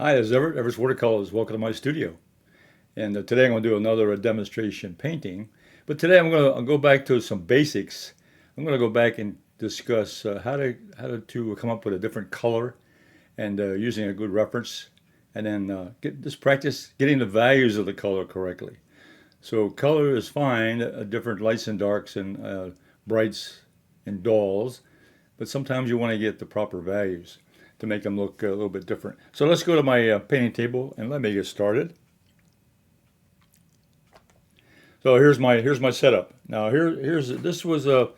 Hi, this is Everett, Everett's Watercolors. Welcome to my studio. And today I'm going to do another demonstration painting. But today I'll go back to some basics. I'm going to go back and discuss how to come up with a different color and using a good reference. And then just practice getting the values of the color correctly. So color is fine, different lights and darks and brights and dulls. But sometimes you want to get the proper values to make them look a little bit different. So let's go to my painting table and let me get started. So here's my setup. Now this was a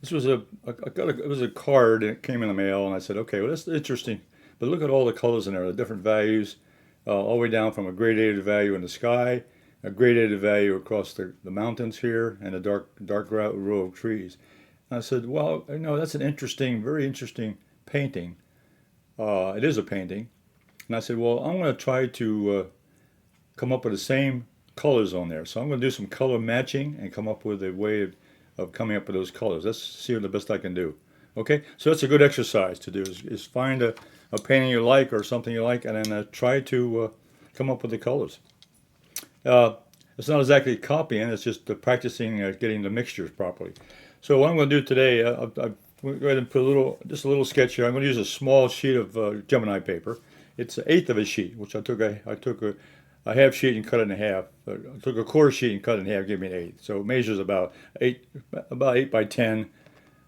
it was a card and it came in the mail and I said, okay, well, that's interesting, but look at all the colors in there, the different values, all the way down from a gradated value in the sky, a gradated value across the mountains here, and a dark row of trees. And I said, well, that's an interesting, very interesting painting. It is a painting. And I said, well, I'm going to try to come up with the same colors on there. So I'm going to do some color matching and come up with a way of coming up with those colors. Let's see what the best I can do. Okay, so that's a good exercise to do, is find a painting you like or something you like, and then try to come up with the colors. It's not exactly copying, it's just practicing getting the mixtures properly. So what I'm going to do today, I've go ahead and put just a little sketch here. I'm going to use a small sheet of Gemini paper. It's an eighth of a sheet, which I took a half sheet and cut it in half. I took a quarter sheet and cut it in half, gave me an eighth. So it measures about eight by 10,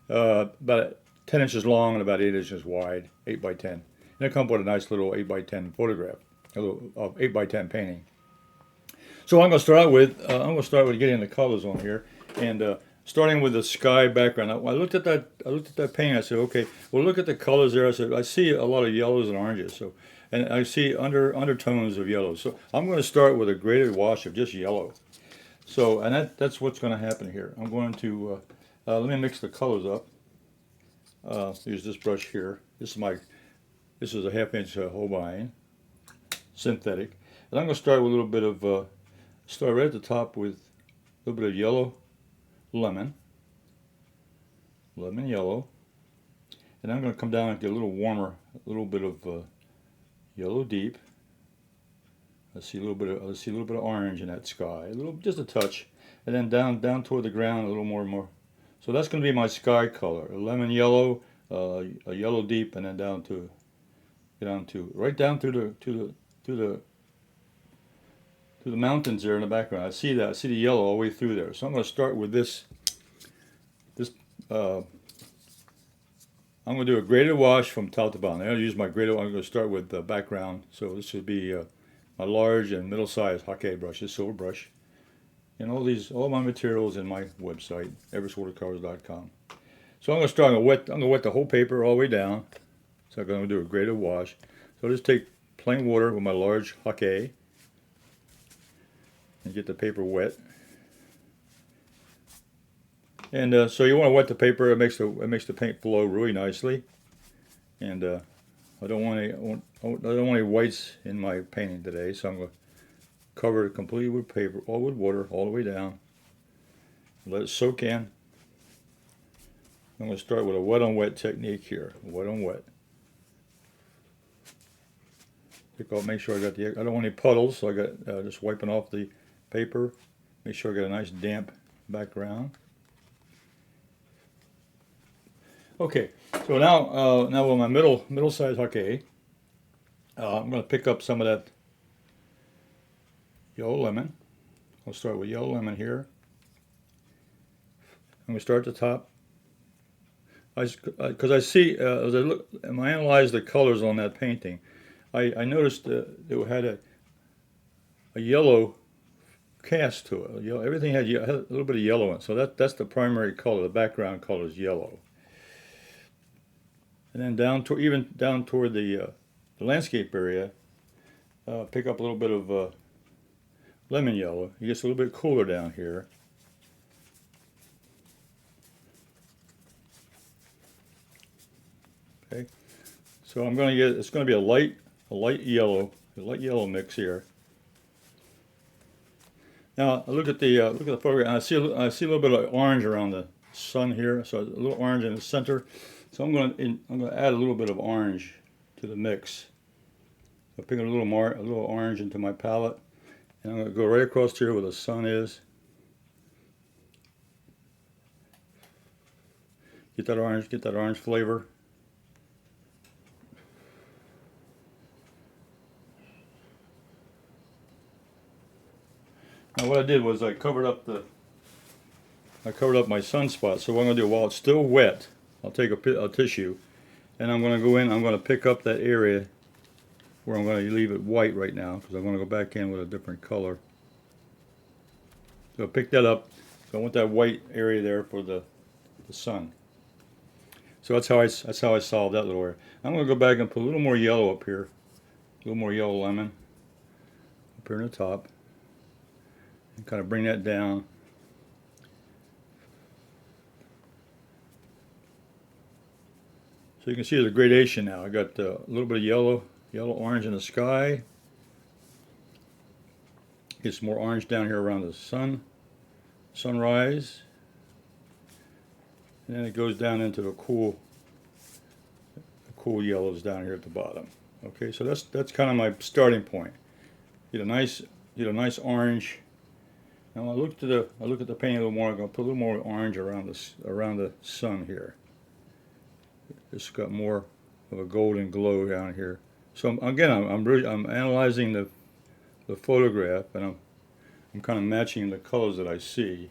about 10 inches long and about 8 inches wide. 8 by 10. And it comes with a nice little 8 by 10 photograph, a little 8 by 10 painting. So I'm going to start with getting the colors on here, and starting with the sky background. I looked at that painting. I said, okay, well, look at the colors there. I said, I see a lot of yellows and oranges. So, and I see undertones of yellow. So I'm going to start with a graded wash of just yellow. So, and that's what's going to happen here. I'm going to let me mix the colors up. Use this brush here. This is a half-inch Holbein synthetic, and I'm going to start with a little bit of start right at the top with a little bit of yellow lemon yellow, and I'm going to come down and get a little warmer, a little bit of yellow deep. I see a little bit of orange in that sky, just a touch, and then down toward the ground a little more. So that's going to be my sky color: a lemon yellow, a yellow deep, and then right down through the mountains there in the background. I see the yellow all the way through there. So I'm going to start with this. I'm going to do a graded wash from top to bottom. I'm going to use my graded. I'm going to start with the background. So this would be my large and middle-sized Hake brush, this silver brush, and all my materials in my website, everettwatercolors.com. So I'm going to start. I'm going to wet the whole paper all the way down. So I'm going to do a graded wash. So I'll just take plain water with my large Hake and get the paper wet. And so you want to wet the paper. It makes the paint flow really nicely. And I don't want any whites in my painting today, so I'm going to cover it completely with paper, all with water, all the way down. Let it soak in. I'm going to start with a wet on wet technique here. Wet on wet. Make sure I don't want any puddles, so I got just wiping off the paper. Make sure I got a nice damp background. Okay, so now with my middle-sized Hake, I'm going to pick up some of that yellow lemon. I'll start with yellow lemon here. I'm going to start at the top. Because I see, as I analyze the colors on that painting, I noticed it had a yellow cast to it. Everything had a little bit of yellow in it. So that's the primary color. The background color is yellow. And then down toward the landscape area, pick up a little bit of lemon yellow. It gets a little bit cooler down here. Okay, so it's going to be a light yellow mix here. Now look at the photograph, and I see a little bit of orange around the sun here. So a little orange in the center. So I'm going to add a little bit of orange to the mix. I'll pick a little orange into my palette, and I'm going to go right across here where the sun is. Get that orange flavor. Now what I did was I covered up my sunspot. So what I'm going to do, while it's still wet, I'll take a tissue, and I'm going to go in, I'm going to pick up that area where I'm going to leave it white right now, because I'm going to go back in with a different color. So I pick that up. So I want that white area there for the sun. So that's how I solved that little area. I'm going to go back and put a little more yellow up here, a little more yellow lemon up here in the top, and kind of bring that down. So you can see the gradation now. I got a little bit of yellow orange in the sky. Get some more orange down here around the sunrise. And then it goes down into the cool yellows down here at the bottom. Okay, so that's kind of my starting point. Get a nice orange. Now I look at the painting a little more. I'm going to put a little more orange around the sun here. It's got more of a golden glow down here. So I'm analyzing the photograph, and I'm kind of matching the colors that I see.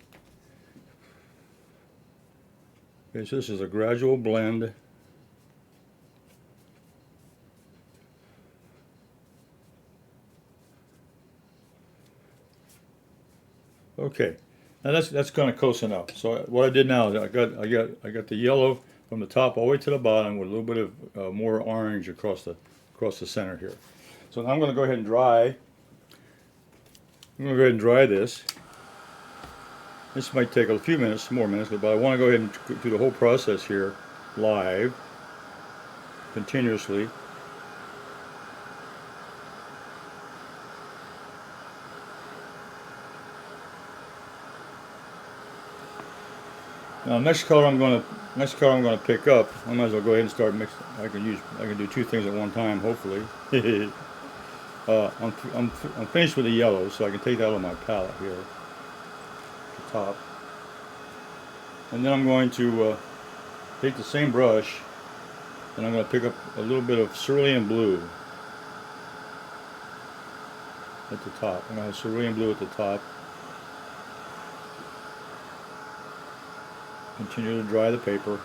Okay, so this is a gradual blend. Okay, now that's kind of close enough. So what I did now is I got the yellow from the top all the way to the bottom with a little bit of more orange across the center here. So now I'm going to go ahead and dry. I'm going to go ahead and dry this. This might take a few minutes, more minutes, but I want to go ahead and do the whole process here live, continuously. Now, next color I'm going to pick up. I might as well go ahead and start mixing. I can do two things at one time, hopefully. I'm finished with the yellow, so I can take that out of my palette here, the top. And then I'm going to take the same brush, and I'm going to pick up a little bit of cerulean blue at the top. I'm going to have cerulean blue at the top. Continue to dry the paper.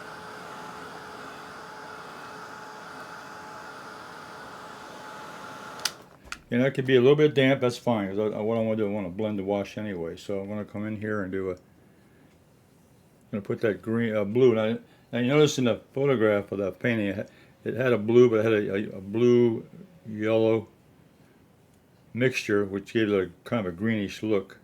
And that could be a little bit damp, that's fine, because what I want to do, I want to blend the wash anyway. So I'm going to come in here and I'm going to put that green, blue. Now you notice in the photograph of that painting, it had a blue, but it had a blue-yellow mixture, which gave it a kind of a greenish look.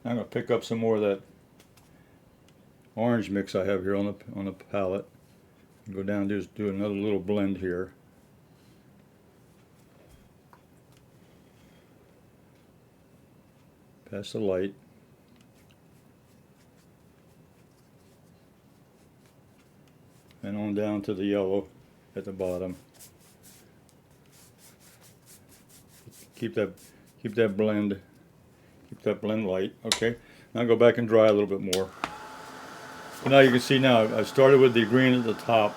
I'm going to pick up some more of that orange mix I have here on the palette. Go down and just do another little blend here. Past the light. And on down to the yellow at the bottom. Keep that blend. Keep that blend light. Okay. Now go back and dry a little bit more. So now you can see now I started with the green at the top,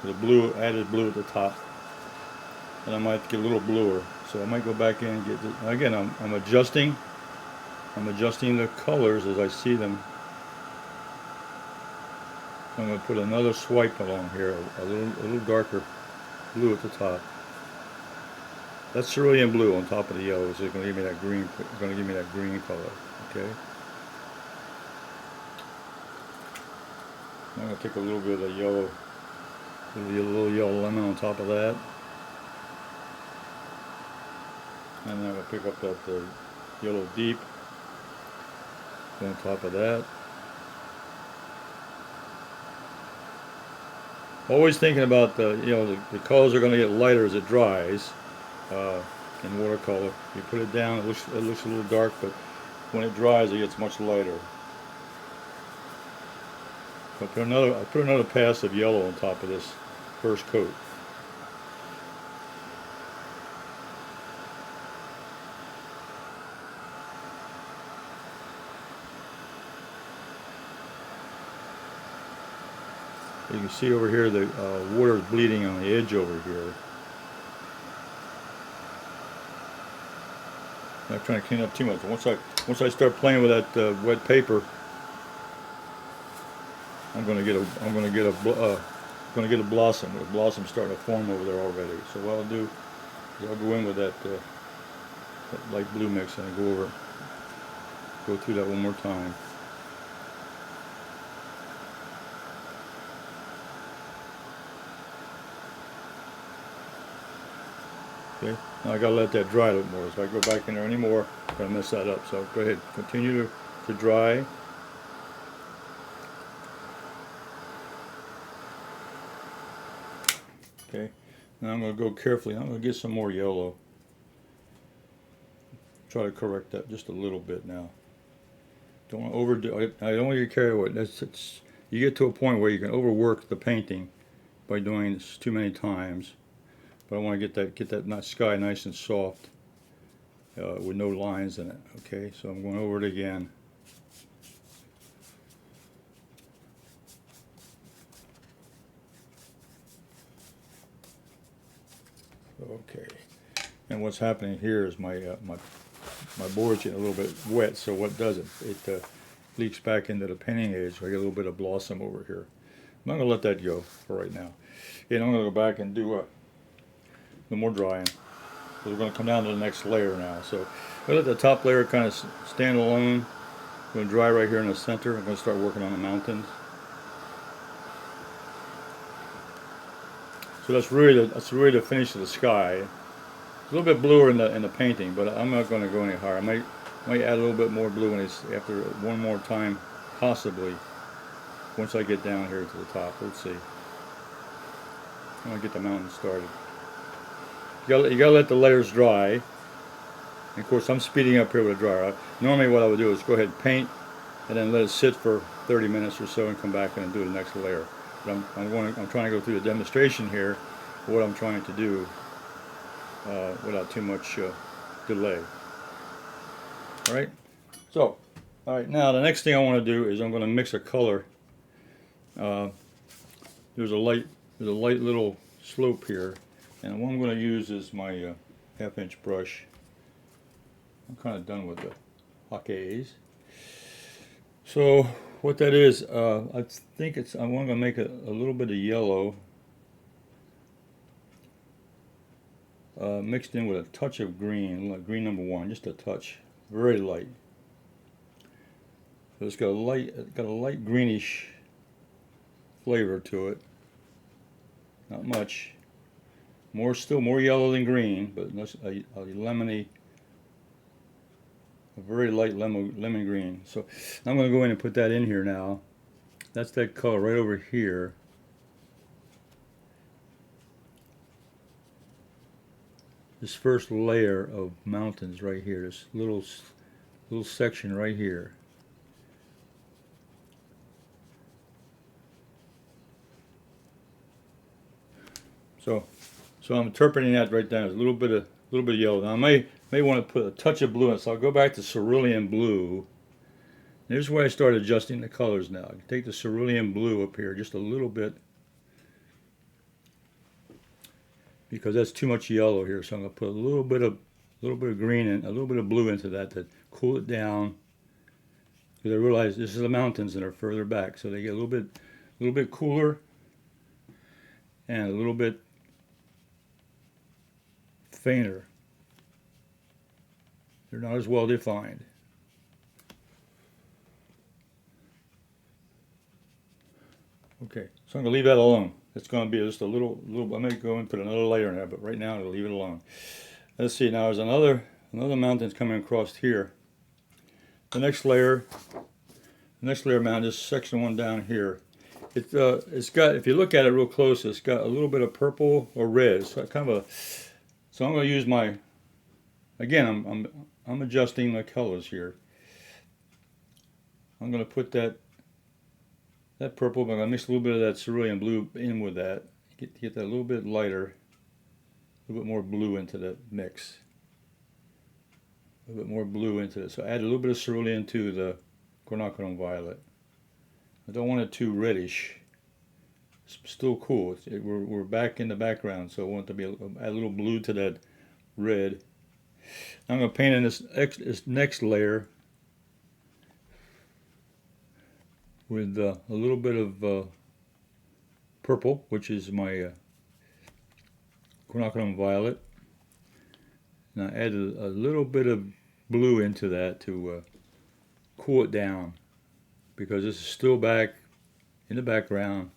the blue, added blue at the top, and I might get a little bluer. So I might go back in and get this. Again, I'm adjusting the colors as I see them. I'm going to put another swipe along here, a little darker blue at the top. That's cerulean blue on top of the yellow, so it's going to give me that green. Going to give me that green color. Okay. I'm going to take a little bit of yellow, a little yellow lemon on top of that, and then I'm going to pick up that yellow deep on top of that. Always thinking about the colors are going to get lighter as it dries. In watercolor, you put it down, it looks a little dark, but when it dries, it gets much lighter. I put another pass of yellow on top of this first coat. You can see over here the water is bleeding on the edge over here. I'm not trying to clean up too much. Once I start playing with that wet paper, I'm going to get a blossom. A blossom starting to form over there already. So what I'll do is I'll go in with that light blue mix and go through that one more time. Okay, now I gotta let that dry a little more. So if I go back in there anymore, I'm gonna mess that up. So go ahead, continue to dry. Okay, now I'm gonna go carefully. I'm gonna get some more yellow. Try to correct that just a little bit now. Don't want to overdo it. I don't want you to carry away. You get to a point where you can overwork the painting by doing this too many times. But I want to get that sky nice and soft with no lines in it. Okay, so I'm going over it again. Okay, and what's happening here is my board's getting a little bit wet. So what does it? It leaks back into the painting aid. So I get a little bit of blossom over here. I'm not going to let that go for right now. And I'm going to go back and do the more drying. So we're going to come down to the next layer now. So I let the top layer kind of stand alone. I'm going to dry right here in the center. I'm going to start working on the mountains. So that's really the finish of the sky. It's a little bit bluer in the painting, but I'm not going to go any higher. I might add a little bit more blue after one more time, possibly. Once I get down here to the top, let's see. I'm going to get the mountain started. You gotta let the layers dry. And of course, I'm speeding up here with a dryer. Normally, what I would do is go ahead and paint, and then let it sit for 30 minutes or so, and come back and do the next layer. But I'm trying to go through the demonstration here of what I'm trying to do without too much delay. All right. So, all right. Now the next thing I want to do is I'm going to mix a color. There's a light little slope here. And what I'm going to use is my half-inch brush. I'm kind of done with the Hake. So what that is, I think I'm going to make a little bit of yellow mixed in with a touch of green, like green number 1, just a touch, very light. So it's got a light greenish flavor to it. Not much. Still more yellow than green, but a lemony, a very light lemon green. So I'm going to go in and put that in here now. That's that color right over here. This first layer of mountains right here, this little section right here. So I'm interpreting that right down. There's a little bit of yellow. Now I may want to put a touch of blue in. So I'll go back to cerulean blue. Here's where I start adjusting the colors now. I take the cerulean blue up here just a little bit, because that's too much yellow here. So I'm going to put a little bit of green and a little bit of blue into that to cool it down. Because I realize this is the mountains that are further back, so they get a little bit cooler and a little bit fainter. They're not as well defined. Okay, so I'm going to leave that alone. It's going to be just a little. I may go and put another layer in there, but right now I'll leave it alone. Let's see. Now there's another mountain's coming across here. The next layer mountain, this section 1 down here. It's got, if you look at it real close, it's got a little bit of purple or red. So kind of so I'm going to use again, I'm adjusting my colors here. I'm going to put that that purple, but I'm going to mix a little bit of that cerulean blue in with that. Get that a little bit lighter, a little bit more blue into the mix. A little bit more blue into it. So add a little bit of cerulean to the quinacridone violet. I don't want it too reddish. It's still cool. We're back in the background, so I want it to be add a little blue to that red. I'm going to paint in this next layer with a little bit of purple, which is my quinacridone violet. And I added a little bit of blue into that to cool it down, because this is still back in the background.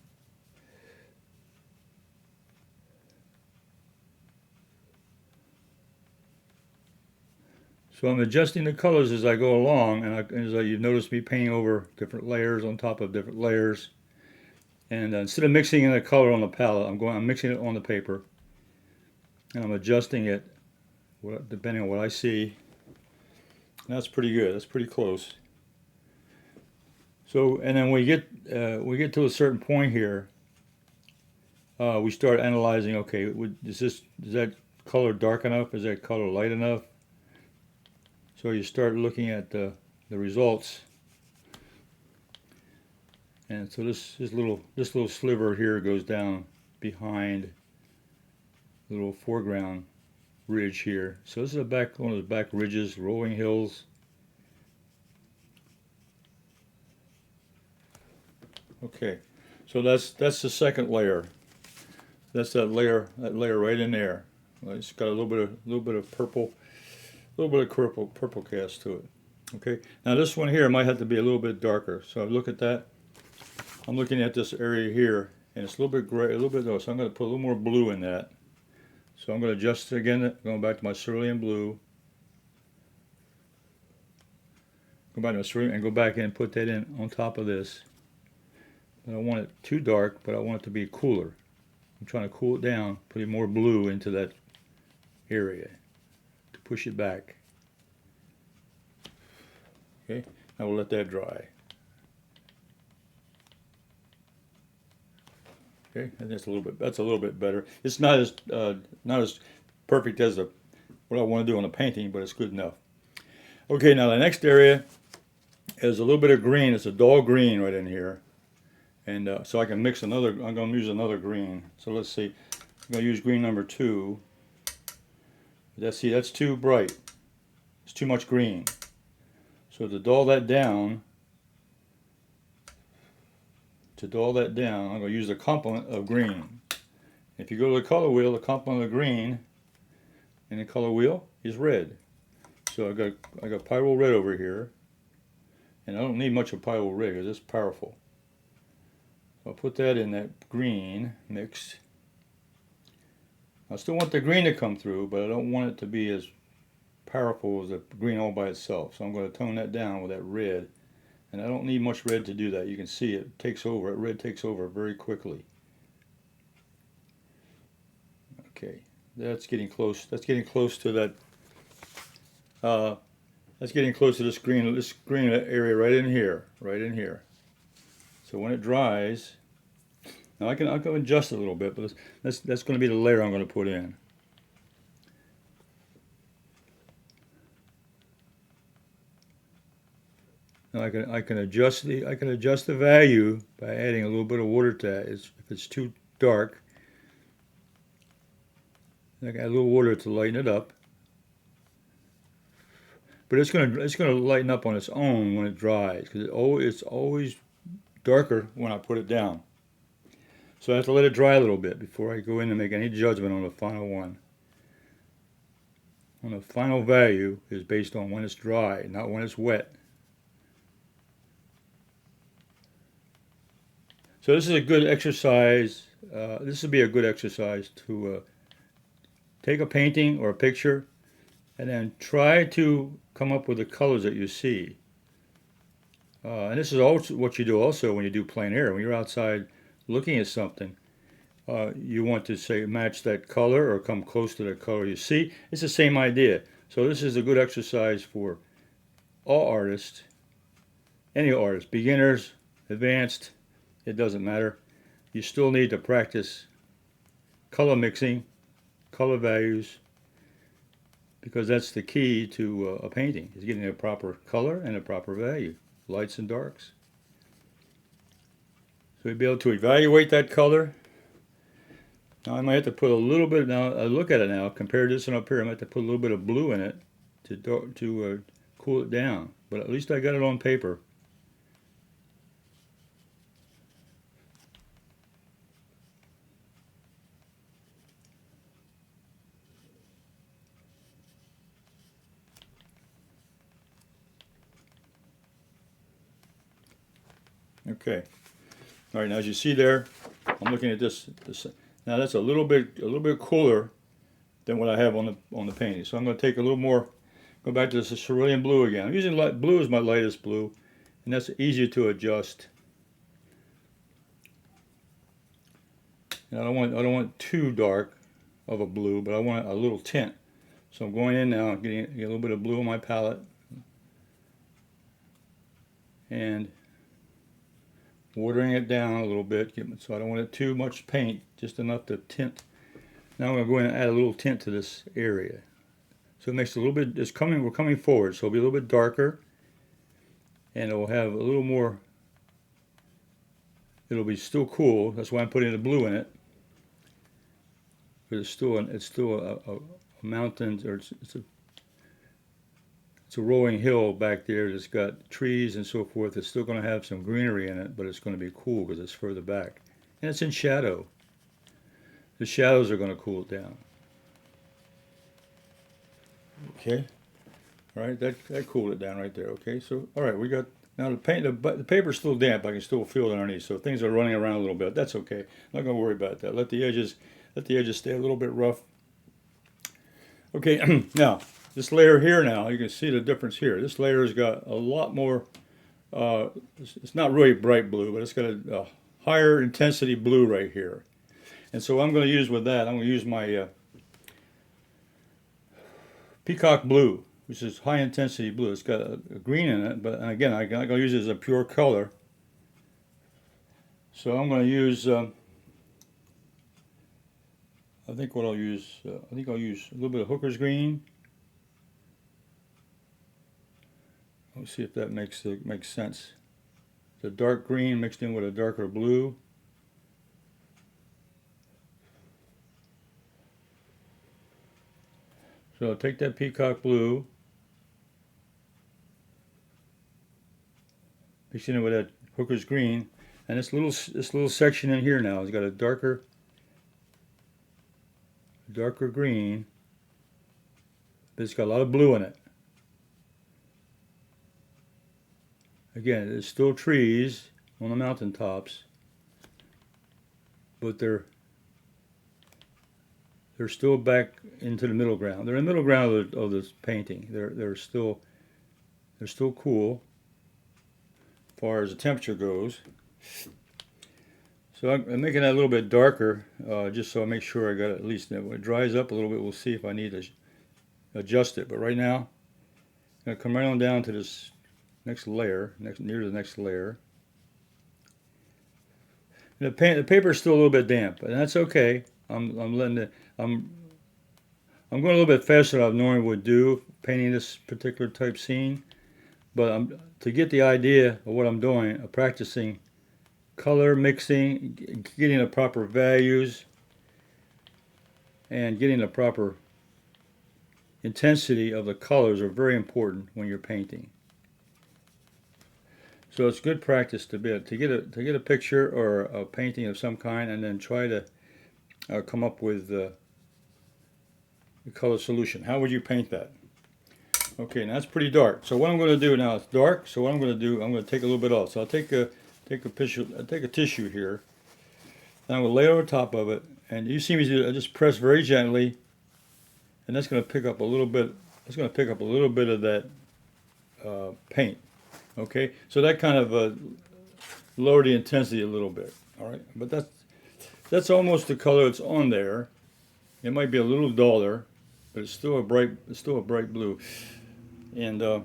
So I'm adjusting the colors as I go along, and as you've noticed me painting over different layers on top of different layers. And instead of mixing in the color on the palette, I'm mixing it on the paper, and I'm adjusting it depending on what I see. And that's pretty good. That's pretty close. So, and then we get to a certain point here. We start analyzing. Okay, is that color dark enough? Is that color light enough? So you start looking at the results. And so this little sliver here goes down behind the little foreground ridge here. So this is one of the back ridges, rolling hills. Okay, so that's the second layer. That's that layer right in there. It's got a little bit of purple, purple cast to it. Okay, now this one here might have to be a little bit darker. So I look at that. I'm looking at this area here, and it's a little bit gray, a little bit low. So I'm going to put a little more blue in that. So I'm going to adjust it again, going back to my cerulean blue. Go back to my cerulean and go back in and put that in on top of this. I don't want it too dark, but I want it to be cooler. I'm trying to cool it down, putting more blue into that area to push it back. Okay, now we'll let that dry. Okay, and that's a little bit better. It's not as perfect as what I want to do on the painting, but it's good enough. Okay, now the next area is a little bit of green. It's a dull green right in here. And so I can mix I'm going to use another green. So let's see. I'm going to use green number 2. That's too bright. It's too much green. So to dull that down, I'm going to use the complement of green. If you go to the color wheel, the complement of green in the color wheel is red. So I got pyro red over here. And I don't need much of pyro red because it's powerful. I'll put that in that green mix. I still want the green to come through, but I don't want it to be as powerful as the green all by itself. So I'm going to tone that down with that red. And I don't need much red to do that. You can see it takes over. Red takes over very quickly. Okay, that's getting close. That's getting close to that. That's getting close to this green area right in here. So when it dries, now I can adjust it a little bit, but that's going to be the layer I'm going to put in. Now I can adjust the value by adding a little bit of water to that. If it's too dark, I can add a little water to lighten it up. But it's going to lighten up on its own when it dries, because it's always darker when I put it down. So I have to let it dry a little bit before I go in and make any judgment on the final one. And the final value is based on when it's dry, not when it's wet. So this is a good exercise. This would be a good exercise to take a painting or a picture and then try to come up with the colors that you see. And this is also what you do also when you do plein air. When you're outside looking at something, you want to say match that color or come close to the color you see. It's the same idea. So this is a good exercise for all artists, any artist, beginners, advanced, it doesn't matter. You still need to practice color mixing, color values, because that's the key to a painting, is getting a proper color and a proper value, lights and darks. So you'll be able to evaluate that color. Now I might have to put a little bit, now I look at it now, compare this one up here, I might have to put a little bit of blue in it to cool it down. But at least I got it on paper. Okay. All right. Now, as you see there, I'm looking at this. Now that's a little bit cooler than what I have on the painting. So I'm going to take a little more. Go back to this cerulean blue again. I'm using blue as my lightest blue, and that's easier to adjust. And I don't want too dark of a blue, but I want a little tint. So I'm going in now, getting a little bit of blue on my palette, and watering it down a little bit, so I don't want it too much paint, just enough to tint. Now I'm going to go in and add a little tint to this area. So it makes it a little bit, we're coming forward, so it'll be a little bit darker, and it will have a little more, it'll be still cool. That's why I'm putting the blue in it. But it's still a mountain, or it's a rolling hill back there that's got trees and so forth. It's still going to have some greenery in it, but it's going to be cool because it's further back. And it's in shadow. The shadows are going to cool it down. Okay. All right, that cooled it down right there. Okay, so, all right, we got, now the paper's still damp. I can still feel it underneath, so things are running around a little bit. That's okay. I'm not going to worry about that. Let the edges stay a little bit rough. Okay, now, this layer here now, you can see the difference here. This layer has got a lot more, it's not really bright blue, but it's got a higher intensity blue right here. And so what I'm going to use with that, I'm going to use my peacock blue, which is high intensity blue. It's got a green in it, but again, I'm going to use it as a pure color. So I'm going to use, I think I'll use a little bit of Hooker's green. Let's see if that makes sense. The dark green mixed in with a darker blue. So I'll take that peacock blue, mix it in with that Hooker's green, and this little section in here now has got a darker green, but it's got a lot of blue in it. Again, there's still trees on the mountaintops, but they're still back into the middle ground. They're in the middle ground of this painting. They're still cool as far as the temperature goes. So I'm making that a little bit darker, just so I make sure I got it at least. When it dries up a little bit, we'll see if I need to adjust it. But right now, I'm going to come right on down to this next layer, near the next layer. And the paper is still a little bit damp, and that's okay. I'm going a little bit faster than I normally would do painting this particular type scene, but to get the idea of what I'm doing, I'm practicing color mixing, getting the proper values, and getting the proper intensity of the colors are very important when you're painting. So it's good practice to get a picture or a painting of some kind, and then try to come up with the color solution. How would you paint that? Okay, now that's pretty dark. So what I'm going to do now, it's dark. So what I'm going to do, I'm going to take a little bit off. So I'll take a tissue here, and I'm going to lay it over top of it. And you see me do, I just press very gently, and that's going to pick up a little bit. It's going to pick up a little bit of that paint. Okay, so that kind of lower the intensity a little bit. All right, but that's almost the color that's on there. It might be a little duller, but it's still a bright blue. And I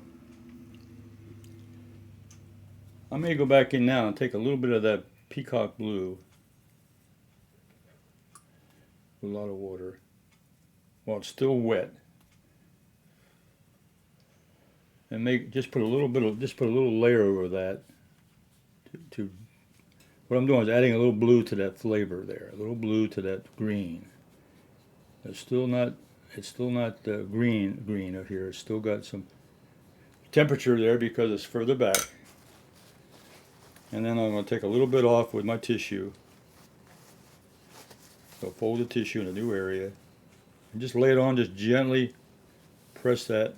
may go back in now and take a little bit of that peacock blue with a lot of water while it's still wet, and just put a little layer over that. What I'm doing is adding a little blue to that flavor there, a little blue to that green. It's still not green up here. It's still got some temperature there because it's further back. And then I'm going to take a little bit off with my tissue. So fold the tissue in a new area and just lay it on. Just gently press that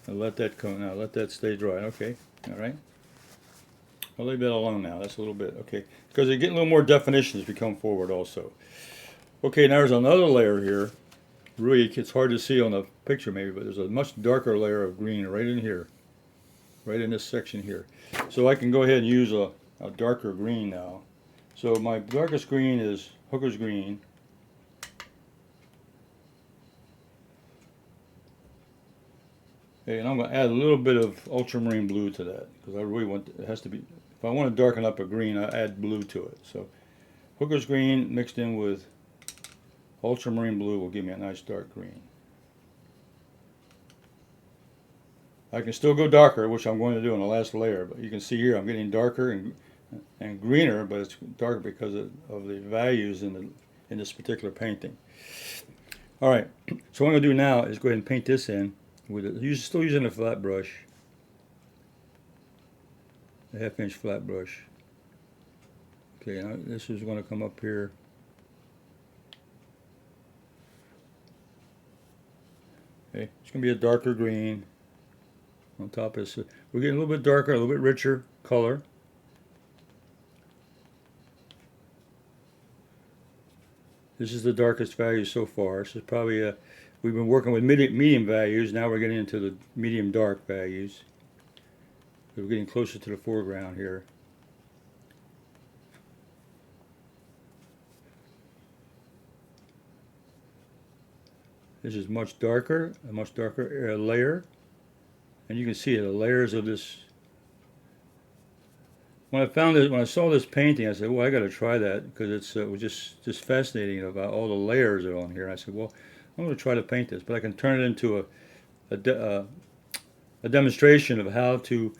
and let that come. Now let that stay dry. Okay, all right. I'll leave that alone now. That's a little bit okay because they get a little more definition as we come forward also. Okay, now there's another layer here. Really, it's hard to see on the picture maybe, but there's a much darker layer of green right in here, right in this section here. So I can go ahead and use a darker green now. So my darkest green is Hooker's Green. Okay, and I'm going to add a little bit of ultramarine blue to that because I really want it has to be. If I want to darken up a green, I add blue to it. So Hooker's Green mixed in with ultramarine blue will give me a nice dark green. I can still go darker, which I'm going to do in the last layer, but you can see here I'm getting darker and greener, but it's darker because of the values in this particular painting. All right, so what I'm going to do now is go ahead and paint this in with still using a flat brush, a 1/2 inch flat brush. Okay, now this is going to come up here. Okay, it's going to be a darker green on top of this. We're getting a little bit darker, a little bit richer color. This is the darkest value so far. This is probably we've been working with medium values. Now we're getting into the medium dark values. We're getting closer to the foreground here. This is much darker, a much darker layer, and you can see the layers of this. When I saw this painting, I said, "Well, I got to try that because it was just fascinating about all the layers that are on here." And I said, "Well, I'm going to try to paint this, but I can turn it into a demonstration of how to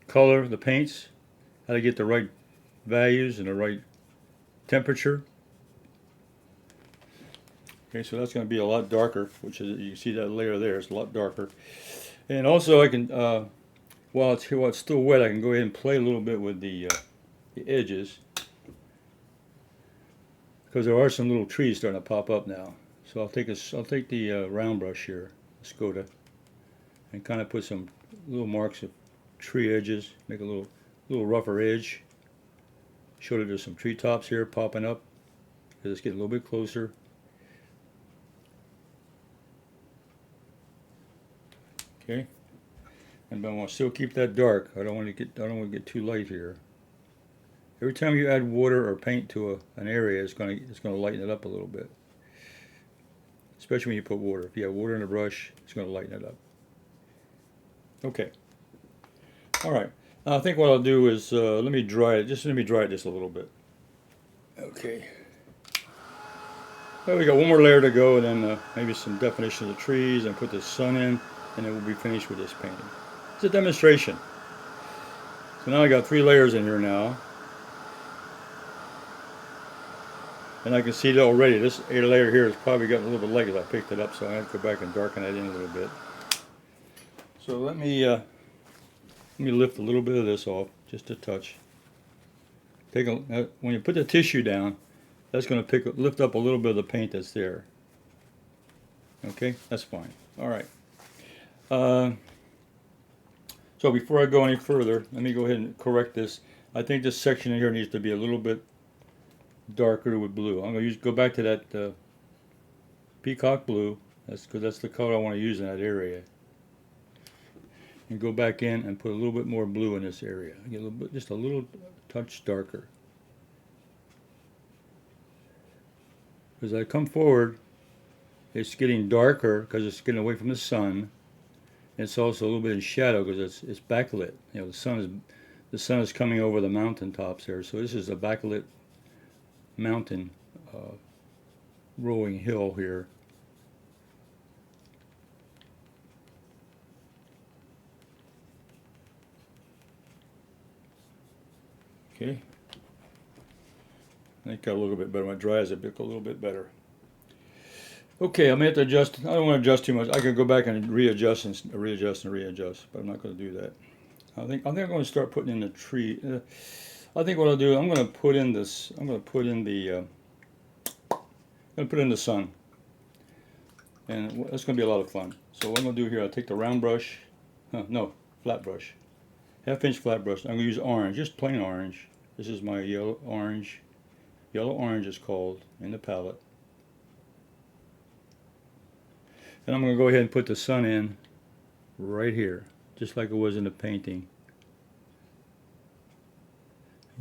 color the paints, how to get the right values and the right temperature." Okay, so that's going to be a lot darker, which is, you see that layer there, it's a lot darker. And also I can, while it's still wet, I can go ahead and play a little bit with the edges, because there are some little trees starting to pop up now. So I'll take the round brush here, Skoda, and kind of put some little marks of tree edges, make a little rougher edge. Show that there's some treetops here popping up. Let's get a little bit closer. Okay, and I want to still keep that dark. I don't want to get too light here. Every time you add water or paint to an area, it's going to lighten it up a little bit. Especially when you put water. If you have water in the brush, it's going to lighten it up. Okay. All right. Now I think what I'll do is let me dry it just a little bit. Okay. Well, we got one more layer to go, and then maybe some definition of the trees, and put the sun in. And then we'll be finished with this painting. It's a demonstration. So now I got 3 layers in here now. And I can see that already. This layer here has probably gotten a little bit light as I picked it up, so I have to go back and darken that in a little bit. So let me lift a little bit of this off, just a touch. When you put the tissue down, that's going to lift up a little bit of the paint that's there. Okay, that's fine. All right. So before I go any further, let me go ahead and correct this. I think this section in here needs to be a little bit darker with blue. I'm going to go back to that peacock blue. That's because that's the color I want to use in that area. And go back in and put a little bit more blue in this area. Get a little bit, just a little touch darker. As I come forward, it's getting darker because it's getting away from the sun. It's also a little bit in shadow because it's backlit. You know, the the sun is coming over the mountain tops there. So this is a backlit mountain rolling hill here. Okay. I think got a little bit better. My dry is a little bit better. Okay, I'm going to have to adjust. I don't want to adjust too much. I could go back and readjust and readjust and readjust, but I'm not going to do that. I think I'm going to start putting in the tree. I think what I'll do, I'm going to put in this. I'm going to put in the. I'm going to put in the sun, and that's going to be a lot of fun. So what I'm going to do here, I'll take the round brush. No, flat brush. 1/2-inch flat brush. I'm going to use orange, just plain orange. This is my yellow orange. Yellow orange is called in the palette. And I'm going to go ahead and put the sun in right here, just like it was in the painting.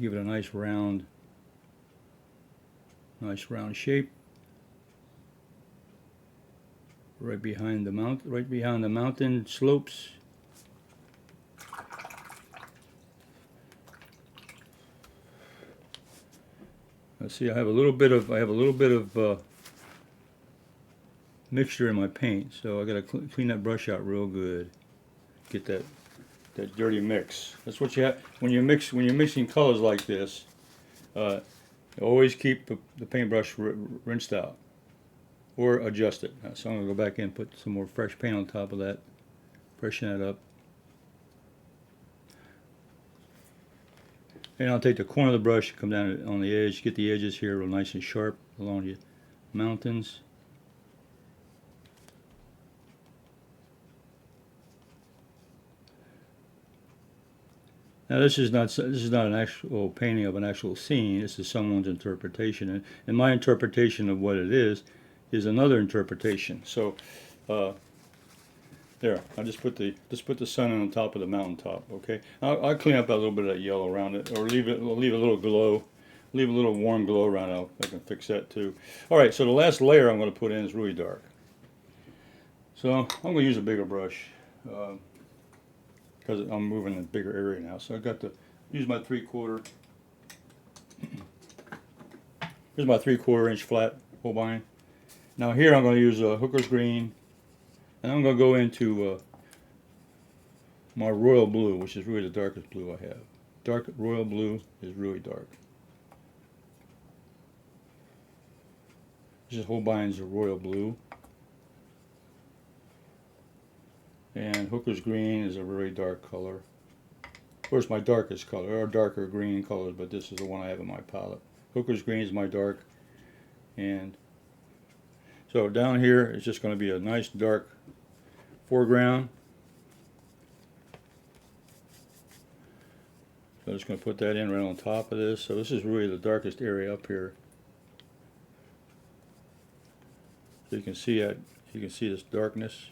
Give it a nice round shape. Right behind the mountain slopes. Let's see, I have a little bit of mixture in my paint, so I got to clean that brush out real good. Get that dirty mix. That's what you have when you're mixing colors like this. Always keep the paintbrush rinsed out or adjust it. So I'm going to go back in and put some more fresh paint on top of that, freshen that up. And I'll take the corner of the brush, come down on the edge, get the edges here real nice and sharp along the mountains. Now this is not an actual painting of an actual scene. This is someone's interpretation, and my interpretation of what it is another interpretation. So there, I just put the sun on top of the mountaintop. Okay, I'll clean up a little bit of that yellow around it, or leave a little glow, leave a little warm glow around it. I can fix that too. All right, so the last layer I'm going to put in is really dark. So I'm going to use a bigger brush. Because I'm moving in a bigger area now. So I've got to use my 3/4. Here's my 3/4 inch flat Holbein. Now here I'm going to use a Hooker's green, and I'm going to go into my royal blue, which is really the darkest blue I have. Dark royal blue is really dark. This is Holbein's royal blue. And Hooker's green is a very dark color. Of course, my darkest color. There are darker green colors, but this is the one I have in my palette. Hooker's green is my dark. And so down here it's just going to be a nice dark foreground. So I'm just going to put that in right on top of this. So this is really the darkest area up here. So you can see that. You can see this darkness.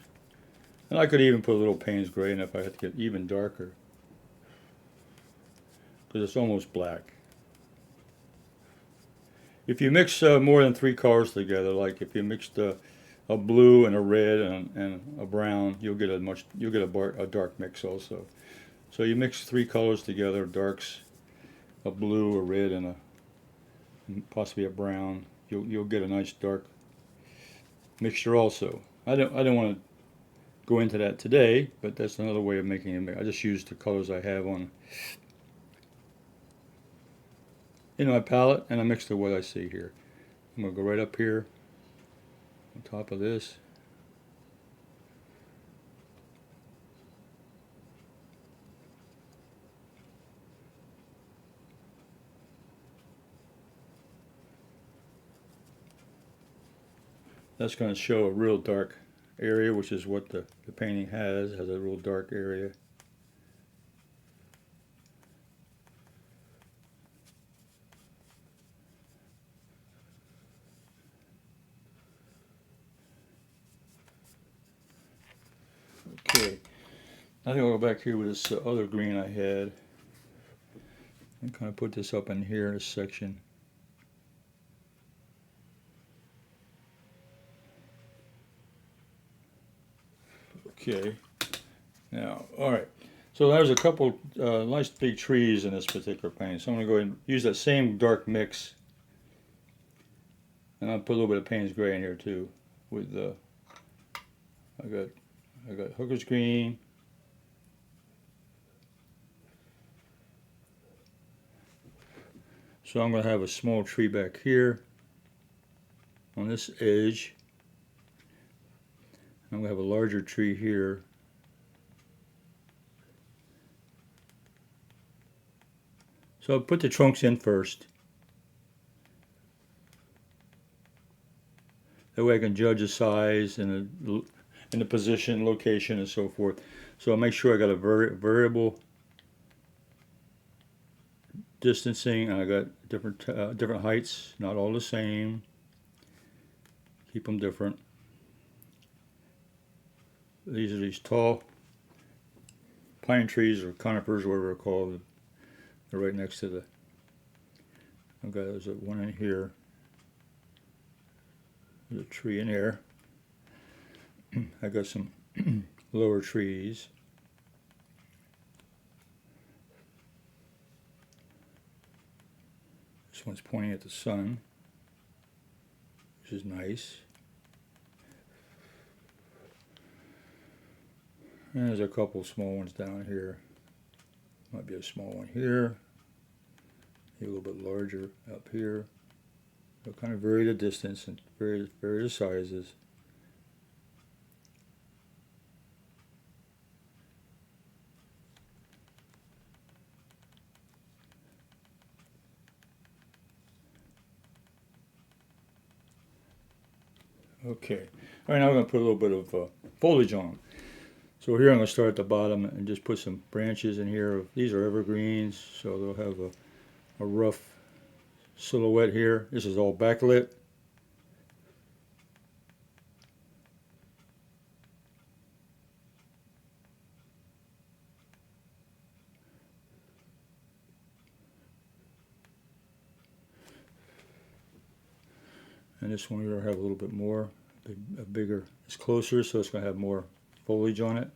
And I could even put a little Payne's gray in if I had to get even darker, because it's almost black. If you mix more than 3 colors together, like if you mixed a blue and a red and a brown, you'll get a dark mix also. So you mix 3 colors together, darks, a blue, a red, and possibly a brown. You'll get a nice dark mixture also. I don't want to go into that today, but that's another way of making it. I just used the colors I have in my palette, and I mixed with what I see here. I'm going to go right up here on top of this. That's going to show a real dark area, which is what the painting has a real dark area. Okay, I think I'll go back here with this other green I had and kind of put this up in here, this section. Okay, now, all right, So there's a couple nice big trees in this particular painting. So I'm going to go ahead and use that same dark mix. And I'll put a little bit of Payne's Gray in here too. With I got Hooker's Green. So I'm going to have a small tree back here on this edge. I'm going to have a larger tree here. So I'll put the trunks in first. That way I can judge the size and the position, location, and so forth. So I'll make sure I got a variable distancing. And I got different heights, not all the same. Keep them different. These are these tall pine trees or conifers, whatever they're called. They're right next to the. I've got there's one in here. There's a tree in there. I got some lower trees. This one's pointing at the sun, which is nice. And there's a couple small ones down here. Might be a small one here. Maybe a little bit larger up here. They'll kind of vary the distance and vary the sizes. Okay. All right, now we're going to put a little bit of foliage on them. So here I'm going to start at the bottom and just put some branches in here. These are evergreens, so they'll have a rough silhouette here. This is all backlit. And this one here will have a little bit more, a bigger, it's closer, so it's going to have more foliage on it.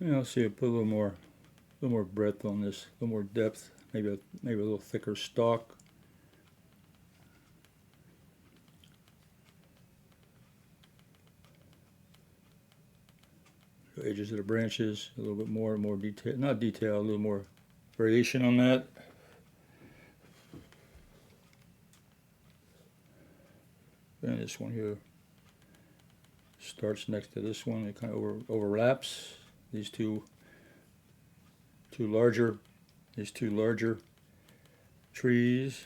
And I'll see, put a little more breadth on this, a little more depth, maybe a little thicker stalk. The edges of the branches, a little bit more detail, not detail, a little more variation on that. And this one here starts next to this one. It kind of overlaps. These two larger trees.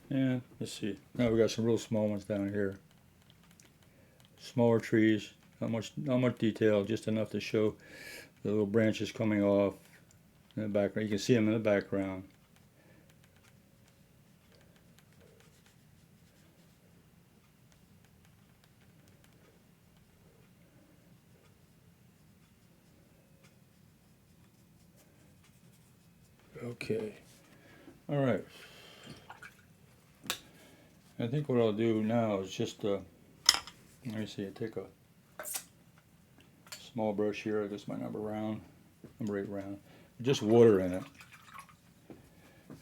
Yeah, let's see. Now we got some real small ones down here. Smaller trees, not much detail, just enough to show the little branches coming off in the background. You can see them in the background. Okay. All right. I think what I'll do now is just, let me see, I take a small brush here, this my number 8 round, just water in it.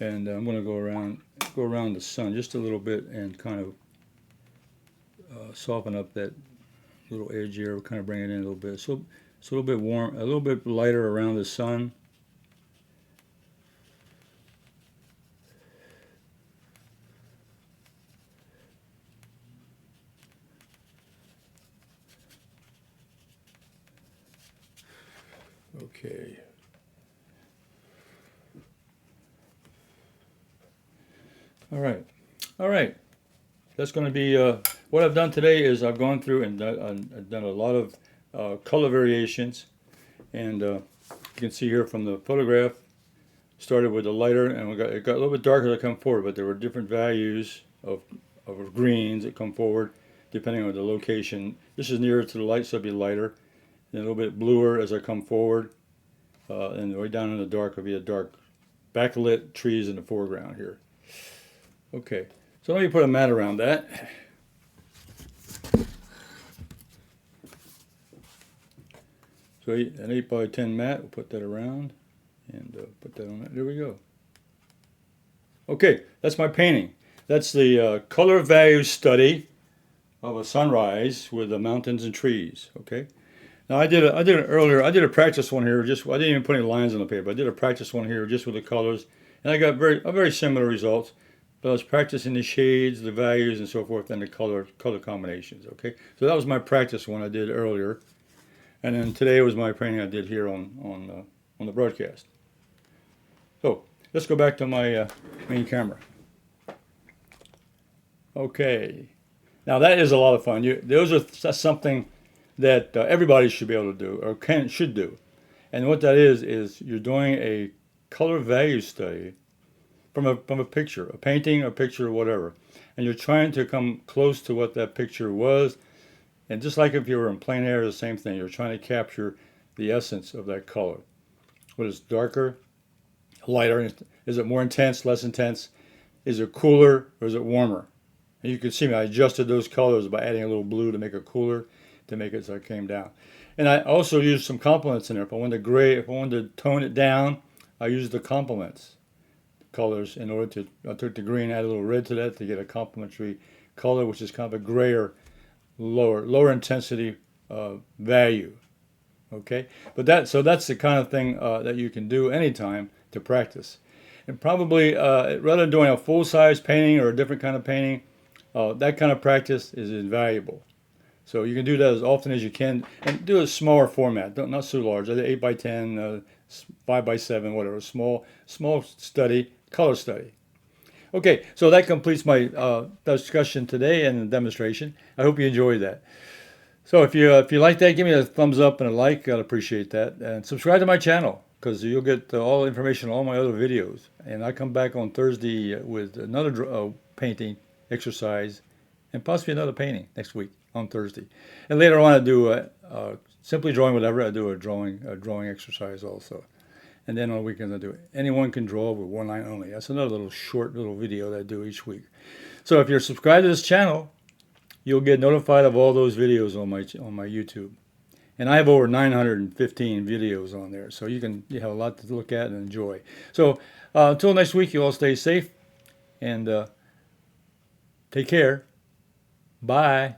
And I'm going to go around the sun just a little bit and kind of soften up that little edge here, kind of bring it in a little bit. So it's a little bit warm, a little bit lighter around the sun. Okay. All right. All right. That's going to be what I've done today is I've gone through and I've done a lot of color variations, and you can see here from the photograph, started with the lighter, and it got a little bit darker to come forward, but there were different values of greens that come forward depending on the location. This is nearer to the light, so it'll be lighter, and a little bit bluer as I come forward, and way down in the dark will be a dark backlit trees in the foreground here. Okay. So let me put a mat around that. So an 8 by 10 mat, we'll put that around and put that on it. There we go. Okay, that's my painting. That's the color value study of a sunrise with the mountains and trees. Okay. Now I did it earlier. I did a practice one here. I didn't even put any lines on the paper. I did a practice one here just with the colors, and I got very similar results. But I was practicing the shades, the values, and so forth, and the color combinations. Okay, so that was my practice one I did earlier, and then today was my painting I did here on the broadcast. So let's go back to my main camera. Okay, now that is a lot of fun. That's something that everybody should be able to do or should do, and what that is you're doing a color value study from a picture, a painting, a picture, or whatever. And you're trying to come close to what that picture was. And just like if you were in plein air, the same thing. You're trying to capture the essence of that color. What is darker, lighter? Is it more intense, less intense? Is it cooler or is it warmer? And you can see me, I adjusted those colors by adding a little blue to make it cooler, to make it so it came down. And I also used some complements in there. If I wanted to tone it down, I used the complements colors in order to, I took the green, add a little red to that to get a complementary color, which is kind of a grayer, lower intensity value. Okay, but that's the kind of thing that you can do anytime to practice. And probably rather than doing a full-size painting or a different kind of painting, that kind of practice is invaluable. So you can do that as often as you can, and do a smaller format, not so large. I did 8 by 10, 5 by 7, whatever. Small study, color study. Okay, so that completes my discussion today and demonstration. I hope you enjoyed that. So if you like that, give me a thumbs up and a like. I'd appreciate that. And subscribe to my channel, because you'll get all the information on all my other videos. And I come back on Thursday with another painting exercise and possibly another painting next week on Thursday. And later on I do simply drawing whatever. I do a drawing exercise also. And then on the weekends I do it. Anyone can draw with one line only. That's another short video that I do each week. So if you're subscribed to this channel, you'll get notified of all those videos on my YouTube. And I have over 915 videos on there, so you have a lot to look at and enjoy. So until next week, you all stay safe and take care. Bye.